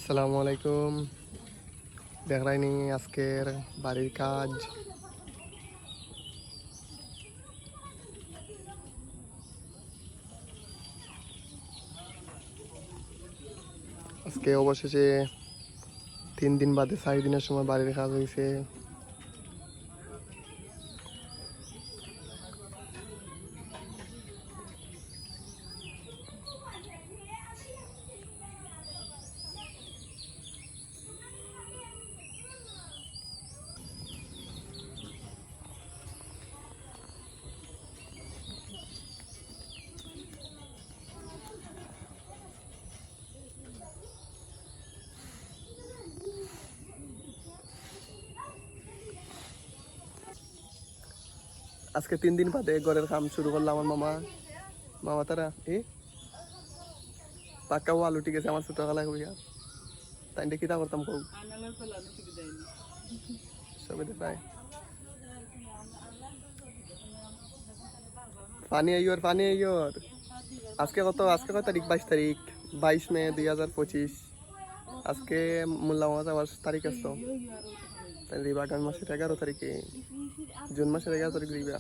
আসসালামু আলাইকুম। দেখ রাইনি আজকের বাড়ির কাজ। আজকে অবশেষে 3 দিন বাদে 4 দিনের সময় বাড়ির কাজ হয়েছে। আজকে 3 দিন বাদে ঘরের কাম শুরু করলাম। আমার মামা মামা তারা পাক্কাও আলু ঠিক আছে আমার ছোট খালা হইয়া তাই দেখি তা করতাম কৌ সবে প্রায় পানি আইয়র আজকে কত তারিখ? 22 তারিখ, 22 মে 2025। আজকে মোল্লা মামা যাওয়ার তারিখ আসতো, তাই দিবা আগামী মাসের 11 তারিখে, জুন মাসের 11 তারিখ দিবা।